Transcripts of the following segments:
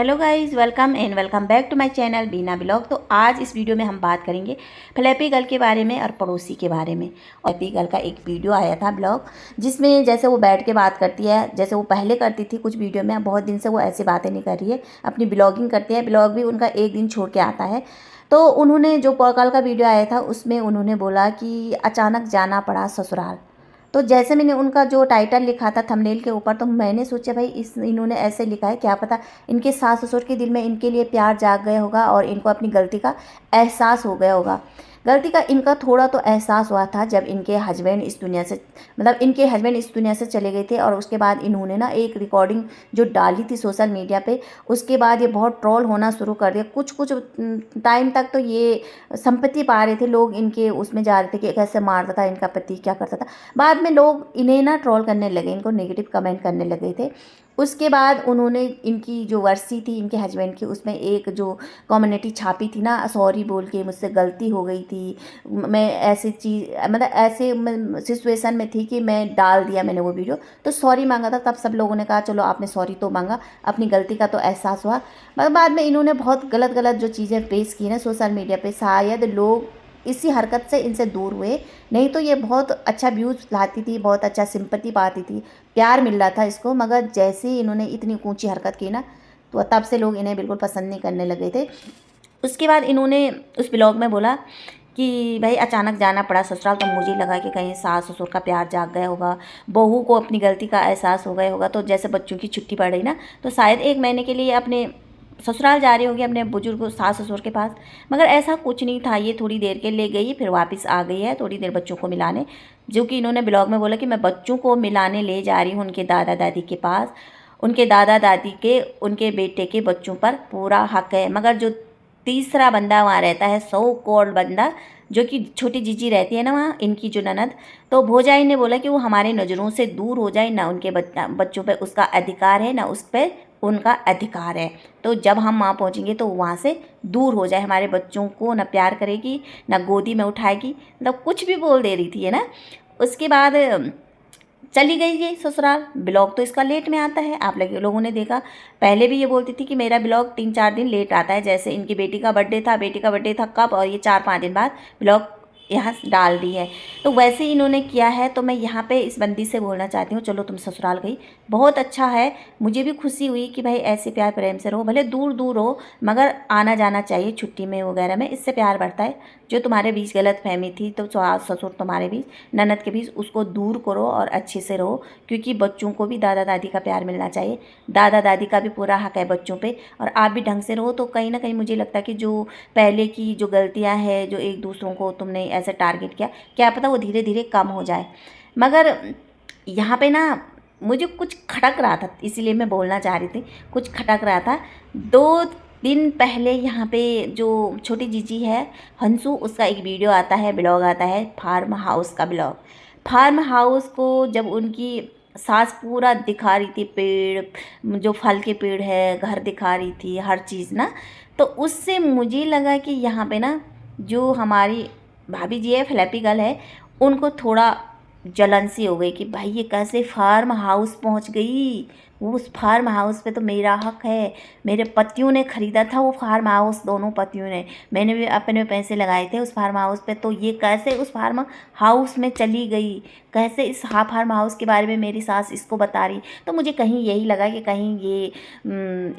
Hello guys, welcome and welcome back to my channel Bina blog. तो आज इस video में हम बात करेंगे फ्लैपी गर्ल के बारे में और पड़ोसी के बारे में। और फ्लैपी गर्ल का एक वीडियो आया था ब्लॉग, जिसमें जैसे वो बैठ के बात करती है, जैसे वो पहले करती थी कुछ वीडियो में। बहुत दिन से वो ऐसी बातें नहीं कर रही है, अपनी ब्लॉगिंग करती है। ब्लॉग भी उनका एक दिन छोड़ के आता है। तो उन्होंने जो कल का वीडियो आया था उसमें उन्होंने बोला कि अचानक जाना पड़ा ससुराल। तो जैसे मैंने उनका जो टाइटल लिखा था थंबनेल के ऊपर, तो मैंने सोचा भाई इन्होंने ऐसे लिखा है, क्या पता इनके सास ससुर के दिल में इनके लिए प्यार जाग गया होगा और इनको अपनी गलती का एहसास हो गया होगा। गलती का इनका थोड़ा तो एहसास हुआ था जब इनके हस्बैंड इस दुनिया से, मतलब इनके हस्बैंड इस दुनिया से चले गए थे। और उसके बाद इन्होंने ना एक रिकॉर्डिंग जो डाली थी सोशल मीडिया पे, उसके बाद ये बहुत ट्रोल होना शुरू कर दिया। कुछ कुछ टाइम तक तो ये संपत्ति पा रहे थे, लोग इनके उसमें जा रहे थे कि कैसे मारता था इनका पति, क्या करता था। बाद में लोग इन्हें ना ट्रोल करने लगे, इनको नेगेटिव कमेंट करने लगे थे। उसके बाद उन्होंने इनकी जो वर्सी थी इनके हस्बैंड की, उसमें एक जो कम्युनिटी छापी थी ना, सॉरी बोल के मुझसे गलती हो गई थी, मैं ऐसी चीज़, मतलब ऐसे सिचुएशन में थी कि मैं डाल दिया मैंने वो वीडियो। तो सॉरी मांगा था, तब सब लोगों ने कहा चलो आपने सॉरी तो मांगा, अपनी गलती का तो एहसास हुआ। मगर बाद में इन्होंने बहुत गलत गलत जो चीज़ें पेश की ना सोशल मीडिया पे, शायद लोग इसी हरकत से इनसे दूर हुए। नहीं तो ये बहुत अच्छा व्यूज़ लाती थी, बहुत अच्छा सिंपैथी पाती थी, प्यार मिल रहा था इसको। मगर जैसे ही इन्होंने इतनी ऊंची हरकत की ना, तो तब से लोग इन्हें बिल्कुल पसंद नहीं करने लगे थे। उसके बाद इन्होंने उस ब्लॉग में बोला कि भाई अचानक जाना पड़ा ससुराल, तो मुझे लगा कि कहीं सास ससुर का प्यार जाग गया होगा, बहू को अपनी गलती का एहसास हो गया होगा। तो जैसे बच्चों की छुट्टी पड़ रही ना, तो शायद 1 महीने के लिए अपने ससुराल जा रही होगी, अपने बुजुर्ग सास ससुर के पास। मगर ऐसा कुछ नहीं था, ये थोड़ी देर के लिए गई, फिर वापस आ गई है थोड़ी देर बच्चों को मिलाने। जो कि इन्होंने ब्लॉग में बोला कि मैं बच्चों को मिलाने ले जा रही हूँ उनके दादा दादी के पास। उनके दादा दादी के, उनके बेटे के बच्चों पर पूरा हक है। मगर जो तीसरा बंदा वहाँ रहता है, सो कॉल्ड बंदा, जो कि छोटी जीजी रहती है ना वहाँ, इनकी जो ननद, तो भोजाई ने बोला कि वो हमारे नज़रों से दूर हो जाए, ना उनके बच्चों पे उसका अधिकार है, ना उस पर उनका अधिकार है। तो जब हम वहाँ पहुँचेंगे तो वहाँ से दूर हो जाए, हमारे बच्चों को ना प्यार करेगी, ना गोदी में उठाएगी, मतलब कुछ भी बोल दे रही थी, है ना। उसके बाद चली गई ये ससुराल। ब्लॉग तो इसका लेट में आता है, आप लोगों ने देखा। पहले भी ये बोलती थी कि मेरा ब्लॉग 3-4 दिन लेट आता है, जैसे इनकी बेटी का बर्थडे था, बेटी का बर्थडे था कब, और ये 4-5 दिन बाद ब्लॉग यहाँ डाल दी है। तो वैसे ही इन्होंने किया है। तो मैं यहाँ पे इस बंदी से बोलना चाहती हूँ, चलो तुम ससुराल गई, बहुत अच्छा है, मुझे भी खुशी हुई कि भाई ऐसे प्यार प्रेम से रहो, भले दूर दूर हो, मगर आना जाना चाहिए छुट्टी में वगैरह में, इससे प्यार बढ़ता है। जो तुम्हारे बीच गलत फहमी थी, तो सास ससुर तुम्हारे बीच, ननद के बीच, उसको दूर करो और अच्छे से रहो। क्योंकि बच्चों को भी दादा दादी का प्यार मिलना चाहिए, दादा दादी का भी पूरा हक है बच्चों पे। और आप भी ढंग से रहो। तो कहीं ना कहीं मुझे लगता है कि जो पहले की जो गलतियां हैं, जो एक दूसरों को तुमने ऐसे टारगेट किया, क्या पता वो धीरे धीरे कम हो जाए। मगर यहाँ पे ना मुझे कुछ खटक रहा था, इसीलिए मैं बोलना चाह रही थी, कुछ खटक रहा था। 2 दिन पहले यहाँ पे जो छोटी जीजी है हंसू, उसका एक वीडियो आता है, ब्लॉग आता है, फार्म हाउस का ब्लॉग। फार्म हाउस को जब उनकी सास पूरा दिखा रही थी, पेड़ जो फल के पेड़ है, घर दिखा रही थी, हर चीज़ ना, तो उससे मुझे लगा कि यहाँ पे ना जो हमारी भाभी जी है, फ्लैपी गर्ल है, उनको थोड़ा जलन सी हो गई कि भाई ये कैसे फार्म हाउस पहुंच गई। वो उस फार्म हाउस पे तो मेरा हक है, मेरे पतियों ने ख़रीदा था वो फार्म हाउस, दोनों पतियों ने, मैंने भी अपने पैसे लगाए थे उस फार्म हाउस पे। तो ये कैसे उस फार्म हाउस में चली गई, कैसे इस फार्म हाउस के बारे में मेरी सास इसको बता रही। तो मुझे कहीं यही लगा कि कहीं ये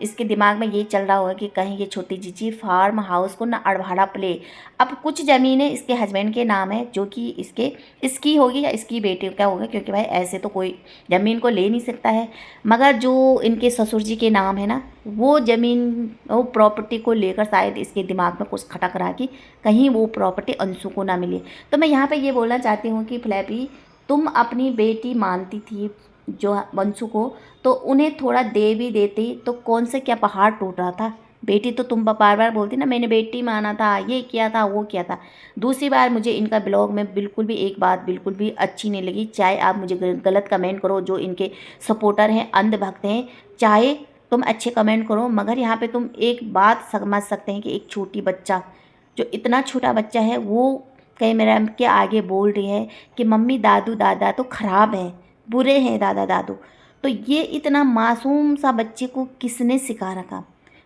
इसके दिमाग में ये चल रहा होगा कि कहीं ये छोटी जीजी फार्म हाउस को ना अड़भाड़ा प्ले। अब कुछ ज़मीनें इसके हस्बैंड के नाम है, जो कि इसकी होगी या इसकी बेटी का होगा, क्योंकि भाई ऐसे तो कोई ज़मीन को ले नहीं सकता है। मगर जो इनके ससुर जी के नाम है ना, वो ज़मीन, वो प्रॉपर्टी को लेकर शायद इसके दिमाग में कुछ खटक रहा कि कहीं वो प्रॉपर्टी अंशु को ना मिले। तो मैं यहाँ पे ये बोलना चाहती हूँ कि फ्लैपी, तुम अपनी बेटी मानती थी जो अंशु को, तो उन्हें थोड़ा दे भी देती तो कौन से क्या पहाड़ टूट रहा था। बेटी तो तुम बार बार बोलती ना, मैंने बेटी माना था, ये किया था, वो किया था। दूसरी बार मुझे इनका ब्लॉग में बिल्कुल भी एक बात बिल्कुल भी अच्छी नहीं लगी, चाहे आप मुझे गलत कमेंट करो, जो इनके सपोर्टर हैं, अंधभक्त हैं, चाहे तुम अच्छे कमेंट करो, मगर यहाँ पे तुम एक बात समझ सकते हैं कि एक छोटी बच्चा, जो इतना छोटा बच्चा है, वो कैमरा के आगे बोल रही है कि मम्मी दादू दादा तो ख़राब है, बुरे हैं दादा दादू। तो ये इतना मासूम सा बच्चे को किसने सिखा रखा।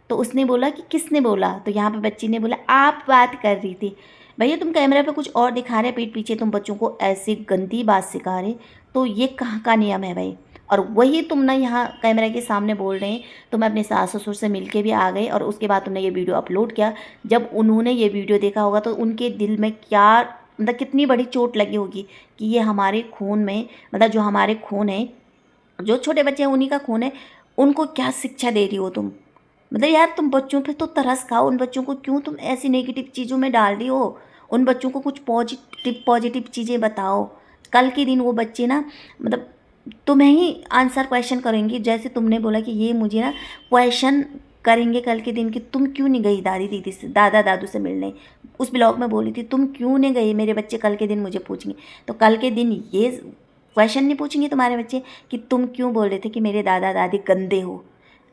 तो उसने बोला कि किसने बोला, तो यहाँ पे बच्ची ने बोला आप बात कर रही थी। भैया तुम कैमरा पे कुछ और दिखा रहे, पीठ पीछे तुम बच्चों को ऐसी गंदी बात सिखा रहे, तो ये कहाँ का नियम है भाई। और वही तुम ना यहाँ कैमरा के सामने बोल रहे हैं, तुम अपने सास ससुर से मिल के भी आ गए और उसके बाद तुमने ये वीडियो अपलोड किया। जब उन्होंने ये वीडियो देखा होगा तो उनके दिल में क्या मतलब कितनी बड़ी चोट लगी होगी कि ये हमारे खून में, मतलब जो हमारे खून है, जो छोटे बच्चे हैं उन्हीं का खून है, उनको क्या शिक्षा दे रही हो तुम। मतलब यार तुम बच्चों पे तो तरस खाओ, उन बच्चों को क्यों तुम ऐसी नेगेटिव चीज़ों में डाल रही हो। उन बच्चों को कुछ पॉजिटिव पॉजिटिव चीज़ें बताओ। कल के दिन वो बच्चे ना मतलब तुम्हें ही आंसर क्वेश्चन करेंगे, जैसे तुमने बोला कि ये मुझे ना क्वेश्चन करेंगे कल के दिन कि तुम क्यों नहीं गई दादी दीदी से, दादा दादू से मिलने। उस ब्लॉग में बोली थी तुम क्यों नहीं गई, मेरे बच्चे कल के दिन मुझे पूछेंगे। तो कल के दिन ये क्वेश्चन नहीं पूछेंगे तुम्हारे बच्चे कि तुम क्यों बोल रहे थे कि मेरे दादा दादी गंदे हो।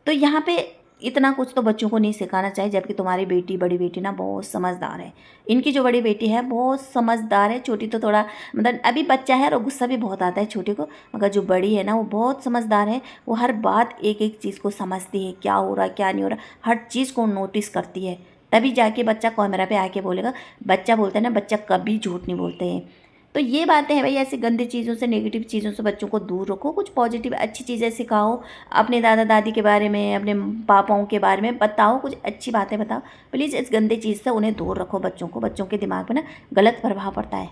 तो यहाँ पे इतना कुछ तो बच्चों को नहीं सिखाना चाहिए, जबकि तुम्हारी बेटी, बड़ी बेटी ना बहुत समझदार है। इनकी जो बड़ी बेटी है बहुत समझदार है, छोटी तो थोड़ा मतलब अभी बच्चा है और गुस्सा भी बहुत आता है छोटी को, मगर जो बड़ी है ना वो बहुत समझदार है। वो हर बात एक एक चीज़ को समझती है, क्या हो रहा क्या नहीं हो रहा, हर चीज़ को नोटिस करती है। तभी जाके बच्चा कैमरा पे आके बोलेगा। बच्चा बोलता है ना, बच्चा कभी झूठ नहीं बोलते हैं। तो ये बातें हैं भाई, ऐसी गंदी चीज़ों से, नेगेटिव चीज़ों से बच्चों को दूर रखो, कुछ पॉजिटिव अच्छी चीज़ें सिखाओ। अपने दादा दादी के बारे में, अपने पापाओं के बारे में बताओ, कुछ अच्छी बातें बताओ। प्लीज़ इस गंदी चीज़ से उन्हें दूर रखो बच्चों को, बच्चों के दिमाग पे ना गलत प्रभाव पड़ता है।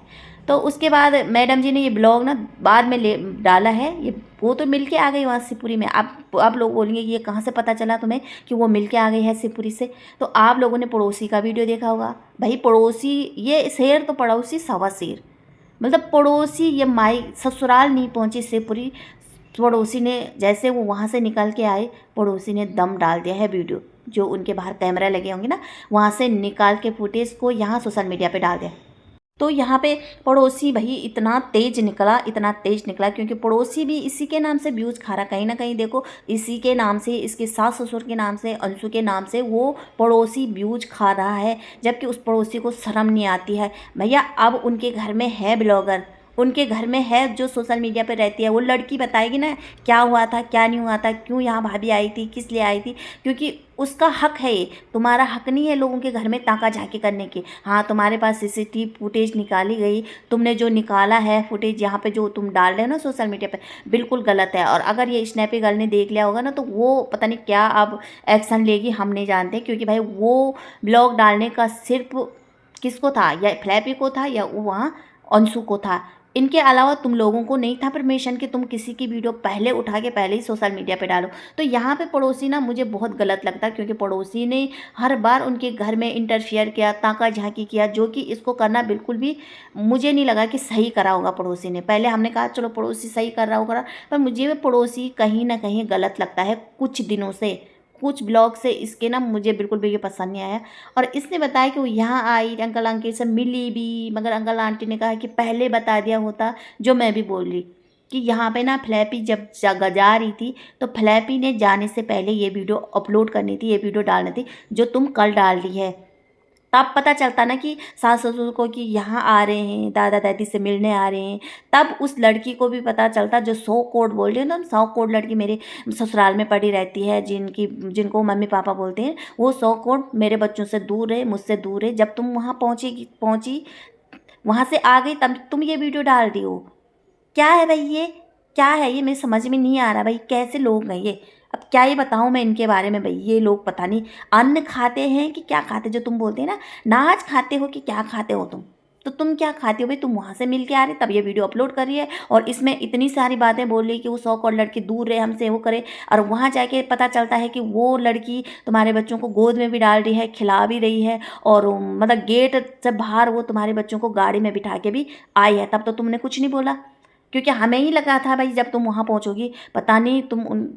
तो उसके बाद मैडम जी ने ये ब्लॉग ना बाद में ले डाला है। ये वो तो मिल के आ गई वहाँ शिवपुरी में। आप लोग बोलेंगे कि ये कहाँ से पता चला तुम्हें कि वो मिल के आ गई है शिवपुरी से। तो आप लोगों ने पड़ोसी का वीडियो देखा होगा। भाई पड़ोसी, ये शेर तो पड़ोसी सवा शेर, मतलब पड़ोसी ये माई ससुराल नहीं पहुंची शिवपुरी, पड़ोसी ने जैसे वो वहाँ से निकल के आए, पड़ोसी ने दम डाल दिया है। वीडियो जो उनके बाहर कैमरा लगे होंगे ना, वहाँ से निकाल के फुटेज को यहाँ सोशल मीडिया पे डाल दिया। तो यहाँ पे पड़ोसी भाई इतना तेज निकला, इतना तेज निकला, क्योंकि पड़ोसी भी इसी के नाम से व्यूज़ खा रहा। कहीं ना कहीं देखो, इसी के नाम से, इसके सास ससुर के नाम से, अंशु के नाम से वो पड़ोसी व्यूज़ खा रहा है, जबकि उस पड़ोसी को शर्म नहीं आती है। भैया अब उनके घर में है ब्लॉगर, उनके घर में है जो सोशल मीडिया पे रहती है, वो लड़की बताएगी ना क्या हुआ था क्या नहीं हुआ था, क्यों यहाँ भाभी आई थी, किस लिए आई थी, क्योंकि उसका हक है ये। तुम्हारा हक नहीं है लोगों के घर में ताका झांकी करने की। हाँ तुम्हारे पास सीसीटीवी फुटेज निकाली गई, तुमने जो निकाला है फुटेज यहाँ पे जो तुम डाल रहे हो ना सोशल मीडिया पे, बिल्कुल गलत है। और अगर ये स्नैपी गर्ल ने देख लिया होगा ना, तो वो पता नहीं क्या अब एक्शन लेगी, हम नहीं जानते। क्योंकि भाई वो ब्लॉग डालने का सिर्फ किसको था, या फ्लैपी को था या वहाँ अंशु को था। इनके अलावा तुम लोगों को नहीं था परमिशन कि तुम किसी की वीडियो पहले उठा के पहले ही सोशल मीडिया पे डालो। तो यहाँ पे पड़ोसी ना मुझे बहुत गलत लगता है, क्योंकि पड़ोसी ने हर बार उनके घर में इंटरफियर किया, ताका झांकी किया, जो कि इसको करना बिल्कुल भी मुझे नहीं लगा कि सही करा होगा पड़ोसी ने। पहले हमने कहा चलो पड़ोसी सही कर रहा होगा, पर मुझे पड़ोसी कहीं ना कहीं गलत लगता है कुछ दिनों से, कुछ ब्लॉग से इसके ना मुझे बिल्कुल भी ये पसंद नहीं आया। और इसने बताया कि वो यहाँ आई, अंकल आंटी से मिली भी, मगर अंकल आंटी ने कहा कि पहले बता दिया होता, जो मैं भी बोल रही कि यहाँ पे ना फ्लैपी जब जा रही थी, तो फ्लैपी ने जाने से पहले ये वीडियो अपलोड करनी थी, ये वीडियो डालनी थी, जो तुम कल डाल दी है। तब पता चलता ना कि सास ससुर को कि यहाँ आ रहे हैं, दादा दादी से मिलने आ रहे हैं। तब उस लड़की को भी पता चलता, जो 100 करोड़ बोल रही है ना, 100 करोड़ लड़की मेरे ससुराल में पड़ी रहती है, जिनको मम्मी पापा बोलते हैं, वो 100 करोड़ मेरे बच्चों से दूर है, मुझसे दूर है। जब तुम वहाँ पहुँची वहाँ से आ गई, तब तुम ये वीडियो डाल दी हो। क्या है भाई ये, क्या है ये, मेरे समझ में नहीं आ रहा भाई, कैसे लोग हैं ये। अब क्या ही बताऊँ मैं इनके बारे में भाई। ये लोग पता नहीं अन्न खाते हैं कि क्या खाते, जो तुम बोलते हैं ना नाच खाते हो कि क्या खाते हो तुम। तो तुम क्या खाते हो भाई, तुम वहाँ से मिल के आ रहे, तब ये वीडियो अपलोड कर रही है और इसमें इतनी सारी बातें बोल रही कि वो 100 करोड़ लड़की दूर रहे हमसे, वो करे। और वहाँ जाके पता चलता है कि वो लड़की तुम्हारे बच्चों को गोद में भी डाल रही है, खिला भी रही है, और मतलब गेट से बाहर वो तुम्हारे बच्चों को गाड़ी में बिठा के भी आई है। तब तो तुमने कुछ नहीं बोला, क्योंकि हमें ही लगा था भाई जब तुम वहाँ पहुँचोगी, पता नहीं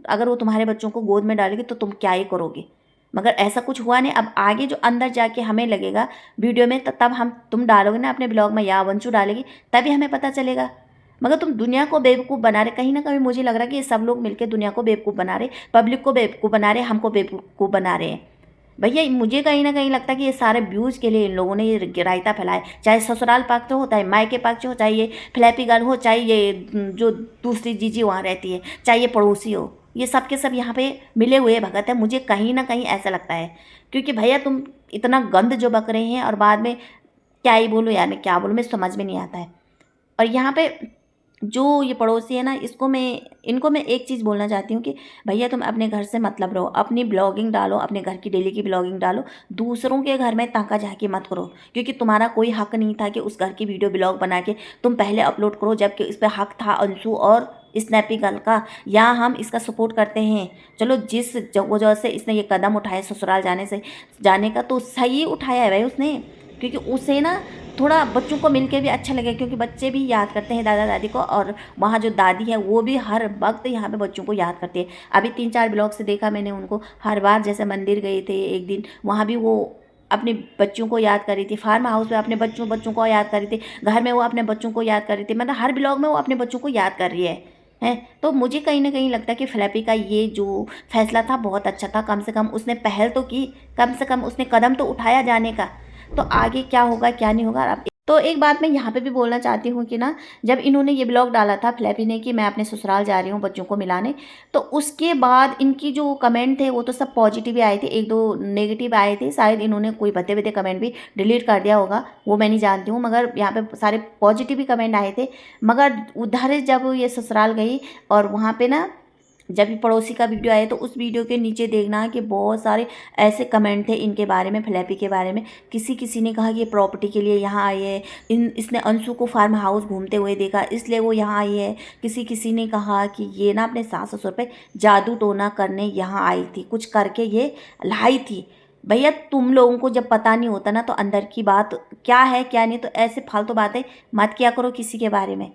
अगर वो तुम्हारे बच्चों को गोद में डालेगी तो तुम क्या ही करोगे। मगर ऐसा कुछ हुआ नहीं। अब आगे जो अंदर जाके हमें लगेगा वीडियो में, तब तुम डालोगे ना अपने ब्लॉग में, या वंशु डालेगी, तभी हमें पता चलेगा। मगर तुम दुनिया को बेवकूफ़ बना रहे, कहीं ना कहीं मुझे लग रहा है कि ये सब लोग मिलकर दुनिया को बेवकूफ़ बना रहे, पब्लिक को बेवकूफ़ बना रहे, हमको बेवकूफ़ बना रहे हैं। भैया मुझे कहीं ना कहीं लगता है कि ये सारे व्यूज़ के लिए इन लोगों ने ये रायता फैलाया, चाहे ससुराल पक्ष हो, चाहे मायके पक्ष हो, चाहे ये फ्लैपी गर्ल हो, चाहे ये जो दूसरी जीजी वहाँ रहती है, चाहे ये पड़ोसी हो। ये सब के सब यहाँ पे मिले हुए भगत है, मुझे कहीं ना कहीं ऐसा लगता है। क्योंकि भैया तुम इतना गंद जो बक रहे हैं और बाद में क्या ही बोलूँ यार, मैं क्या बोलूँ, मैं समझ में नहीं आता है। और यहाँ पे जो ये पड़ोसी है ना, इनको मैं एक चीज़ बोलना चाहती हूँ कि भैया तुम अपने घर से मतलब रहो, अपनी ब्लॉगिंग डालो, अपने घर की डेली की ब्लॉगिंग डालो, दूसरों के घर में ताका झाकी मत करो। क्योंकि तुम्हारा कोई हक नहीं था कि उस घर की वीडियो ब्लॉग बना के तुम पहले अपलोड करो, जबकि इस पर हक था अंशु और स्नैपी गर्ल का। या हम इसका सपोर्ट करते हैं, चलो जिस वजह से इसने ये कदम उठाया ससुराल जाने का, तो सही उठाया है भाई उसने। क्योंकि उसे ना थोड़ा बच्चों को मिलके भी अच्छा लगे, क्योंकि बच्चे भी याद करते हैं दादा दादी को, और वहाँ जो दादी है वो भी हर वक्त यहाँ पे बच्चों को याद करती है। अभी 3-4 ब्लॉग से देखा मैंने उनको, हर बार जैसे मंदिर गए थे एक दिन, वहाँ भी वो अपने बच्चों को याद कर रही थी, फार्म हाउस में अपने बच्चों को याद कर रही थी, घर में वो अपने बच्चों को याद कर रही थी, मतलब हर ब्लॉग में वो अपने बच्चों को याद कर रही है। तो मुझे कहीं ना कहीं लगता है कि फ्लैपी का ये जो फैसला था बहुत अच्छा था। कम से कम उसने पहल तो की, कम से कम उसने कदम तो उठाया जाने का। तो आगे क्या होगा क्या नहीं होगा अब। तो एक बात मैं यहाँ पे भी बोलना चाहती हूँ कि ना, जब इन्होंने ये ब्लॉग डाला था फ्लैपी ने कि मैं अपने ससुराल जा रही हूँ बच्चों को मिलाने, तो उसके बाद इनकी जो कमेंट थे वो तो सब पॉजिटिव ही आए थे, 1-2 नेगेटिव आए थे। शायद इन्होंने कोई भद्दे भद्दे कमेंट भी डिलीट कर दिया होगा, वो मैं नहीं जानती हूँ, मगर यहाँ पे सारे पॉजिटिव ही कमेंट आए थे। मगर उधर जब ये ससुराल गई और वहाँ पे ना जब भी पड़ोसी का वीडियो आया, तो उस वीडियो के नीचे देखना कि बहुत सारे ऐसे कमेंट थे इनके बारे में, फ्लैपी के बारे में। किसी ने कहा कि ये प्रॉपर्टी के लिए यहाँ आई है, इसने अंशु को फार्म हाउस घूमते हुए देखा इसलिए वो यहाँ आई है। किसी ने कहा कि ये ना अपने सास ससुर पे जादू टोना करने यहाँ आई थी, कुछ करके ये लाई थी। भैया तुम लोगों को जब पता नहीं होता ना, तो अंदर की बात क्या है क्या नहीं, तो ऐसे फालतू बातें मत किया करो किसी के बारे में।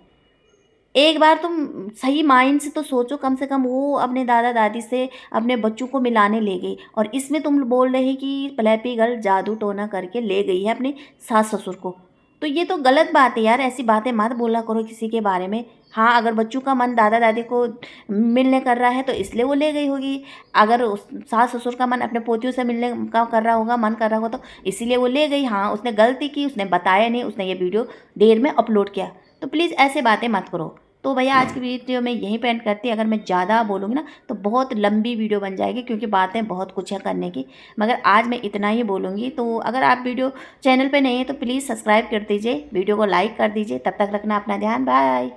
एक बार तुम सही माइंड से तो सोचो, कम से कम वो अपने दादा दादी से अपने बच्चों को मिलाने ले गई, और इसमें तुम बोल रहे हैं कि फ्लैपी गर्ल जादू टोना करके ले गई है अपने सास ससुर को। तो ये तो गलत बात है यार, ऐसी बातें मत बोला करो किसी के बारे में। हाँ, अगर बच्चों का मन दादा दादी को मिलने कर रहा है तो इसलिए वो ले गई होगी। अगर सास ससुर का मन अपने पोतियों से मिलने का कर रहा होगा, मन कर रहा होगा, तो इसीलिए वो ले गई। हाँ, उसने गलती की, उसने बताया नहीं, उसने ये वीडियो देर में अपलोड किया। तो प्लीज़ ऐसे बातें मत करो। तो भैया आज की वीडियो मैं यहीं पे एंड करती। अगर मैं ज़्यादा बोलूँगी ना तो बहुत लंबी वीडियो बन जाएगी, क्योंकि बातें बहुत कुछ है करने की। मगर आज मैं इतना ही बोलूँगी। तो अगर आप वीडियो चैनल पे नए हैं तो प्लीज़ सब्सक्राइब कर दीजिए, वीडियो को लाइक कर दीजिए। तब तक रखना अपना ध्यान, बाय।